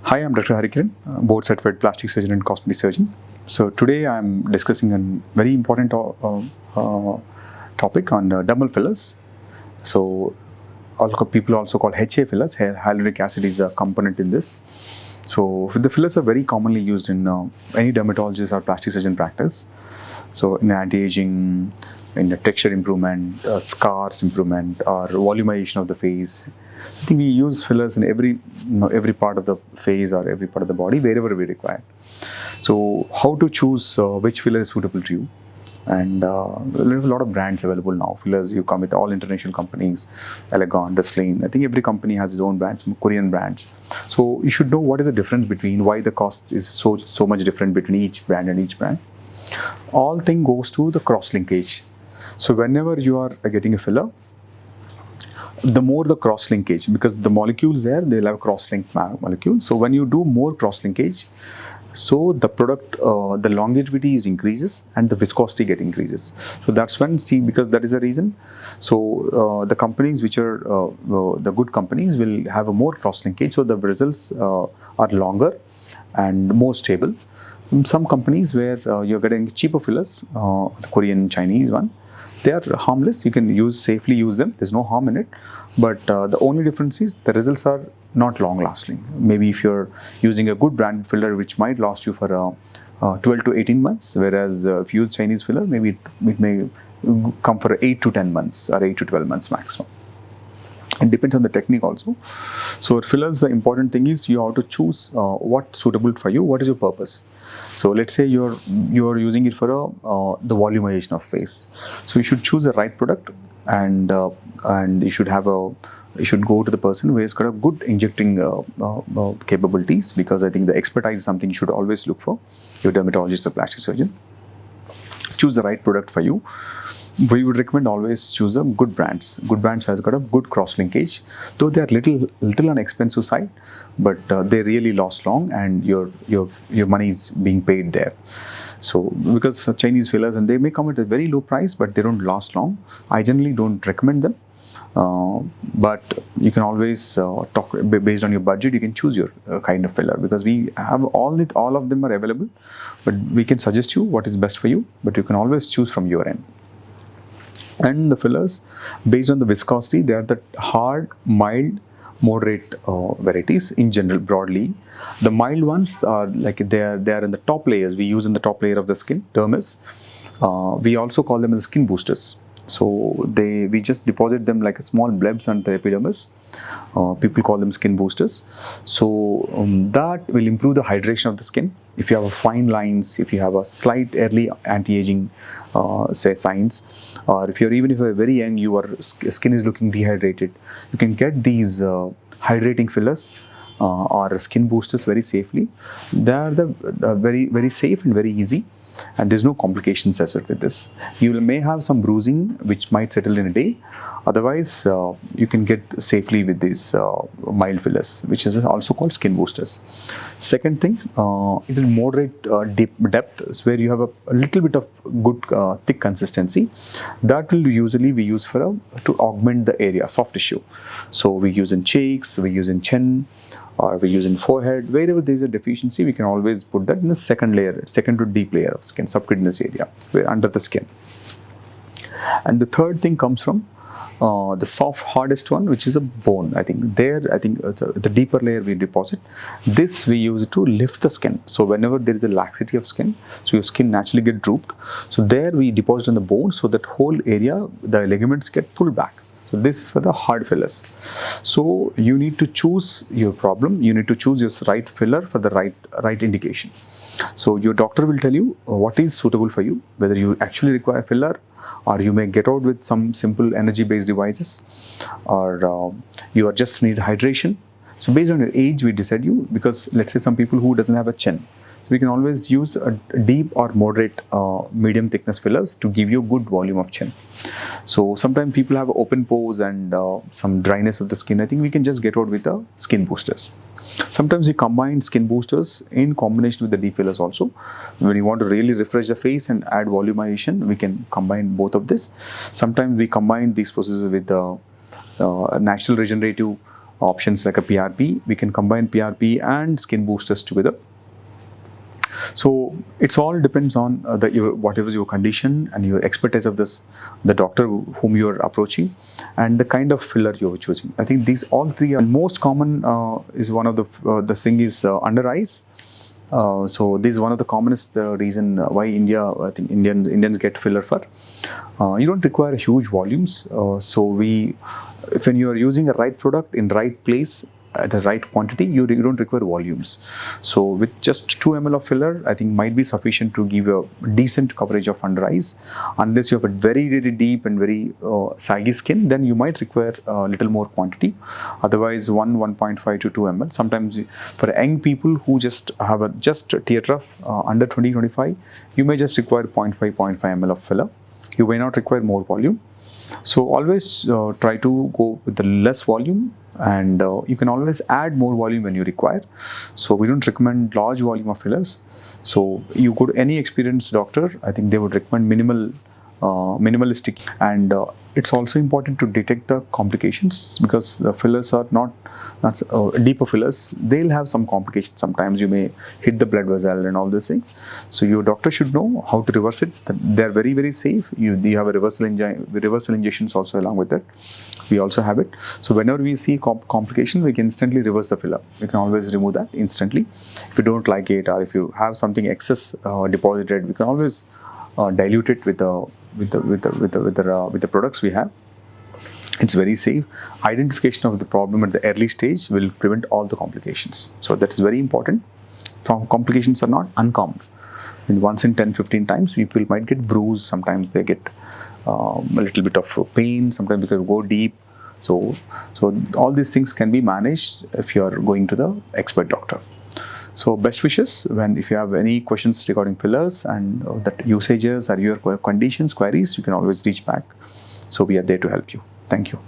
Hi, I'm Dr. Harikiran, board certified plastic surgeon and cosmetic surgeon. So today I'm discussing a very important topic on dermal fillers. So people also call HA fillers. Hyaluronic acid is a component in this. So the fillers are very commonly used in any dermatologist or plastic surgeon practice. So in anti-aging, in texture improvement, scars improvement, or volumization of the face. I think we use fillers in every part of the face or every part of the body wherever we require. So how to choose which filler is suitable to you? And there's a lot of brands available now. Fillers, you come with all international companies, Elegant, Dasline. I think every company has its own brands, Korean brands. So you should know what is the difference between, why the cost is so much different between each brand and each brand. All thing goes to the cross linkage. So whenever you are getting a filler, the more the cross linkage, because the molecules there, they'll have cross-linked molecules. So when you do more cross linkage, so the product, the longevity is increases and the viscosity increases. So that's when, because that is a reason. So the companies which are the good companies will have a more cross linkage, so the results are longer and more stable. Some companies where you're getting cheaper fillers, the Korean, Chinese one, they are harmless. You can safely use them. There's no harm in it. But the only difference is the results are not long lasting. Maybe if you're using a good branded filler, which might last you for 12 to 18 months, whereas if you use Chinese filler, maybe it may come for 8 to 10 months or 8 to 12 months maximum. It depends on the technique also. So fillers, the important thing is you have to choose what's suitable for you. What is your purpose? So let's say you're using it for the volumization of face. So you should choose the right product, and you should go to the person who has got a good injecting capabilities, because I think the expertise is something you should always look for. Your dermatologist or plastic surgeon. Choose the right product for you. We would recommend always choose a good brands. Good brands has got a good cross linkage, though they are little on expensive side, but they really last long, and your money is being paid there. So because Chinese fillers, and they may come at a very low price, but they don't last long. I generally don't recommend them. But you can always talk based on your budget. You can choose your kind of filler, because we have all of them are available, but we can suggest you what is best for you. But you can always choose from your end. And the fillers, based on the viscosity, they are the hard, mild, moderate varieties in general. Broadly, the mild ones are like they are in the top layers. We use in the top layer of the skin, dermis. We also call them the skin boosters. So we just deposit them like a small blebs on the epidermis. People call them skin boosters. So that will improve the hydration of the skin. If you have a fine lines, if you have a slight early anti-aging signs, or if you're very young, your skin is looking dehydrated, you can get these hydrating fillers or skin boosters very safely. They are very safe and very easy. And there's no complications associated with this. You may have some bruising which might settle in a day. Otherwise, you can get safely with these mild fillers, which is also called skin boosters. Second thing, it will moderate deep depth, where you have a little bit of good thick consistency. That will usually we use to augment the area, soft tissue. So we use in cheeks, we use in chin, or we use in forehead. Wherever there is a deficiency, we can always put that in the second to deep layer of skin, subcutaneous area, where under the skin. And the third thing comes from the soft, hardest one, which is a bone. I think the deeper layer we deposit. This we use to lift the skin. So whenever there is a laxity of skin, so your skin naturally get drooped. So there we deposit on the bone, so that whole area, the ligaments get pulled back. So this is for the hard fillers. So you need to choose your problem. You need to choose your right filler for the right indication. So your doctor will tell you what is suitable for you, whether you actually require filler, or you may get out with some simple energy-based devices, or you just need hydration. So based on your age, we decide you, because let's say some people who doesn't have a chin, so we can always use a deep or moderate medium thickness fillers to give you good volume of chin. So sometimes people have open pores and some dryness of the skin. I think we can just get out with the skin boosters. Sometimes we combine skin boosters in combination with the deep fillers also. When you want to really refresh the face and add volumization, we can combine both of this. Sometimes we combine these processes with the natural regenerative options like a PRP. We can combine PRP and skin boosters together. So it's all depends on whatever is your condition and your expertise of the doctor whom you are approaching, and the kind of filler you're choosing. I think these all three are most common. Is one of the thing is under eyes. So this is one of the commonest reason why I think Indians get filler for. You don't require huge volumes. So when you are using a right product in right place at the right quantity, you don't require volumes. So with just 2 ml of filler, I think might be sufficient to give a decent coverage of under eyes. Unless you have a very, very deep and very saggy skin, then you might require a little more quantity. Otherwise 1.5 to 2 ml. Sometimes for young people who just have a tear trough under 20-25, you may just require 0.5 ml of filler. You may not require more volume. So always try to go with the less volume, and you can always add more volume when you require. So we don't recommend large volume of fillers. So you go to any experienced doctor, I think they would recommend minimalistic. And it's also important to detect the complications, because the fillers are not deeper fillers. They'll have some complications. Sometimes you may hit the blood vessel and all these things. So your doctor should know how to reverse it. They're very, very safe. You have a reversal injections also along with that. We also have it. So whenever we see complications, we can instantly reverse the filler. We can always remove that instantly. If you don't like it, or if you have something excess deposited, we can always dilute it with the products we have. It's very safe. Identification of the problem at the early stage will prevent all the complications. So that is very important. Complications are not uncommon. And once in 10-15 times, people might get bruised. Sometimes they get a little bit of pain. Sometimes they can go deep. So all these things can be managed if you are going to the expert doctor. So best wishes. If you have any questions regarding fillers and that usages or your conditions, queries, you can always reach back. So we are there to help you. Thank you.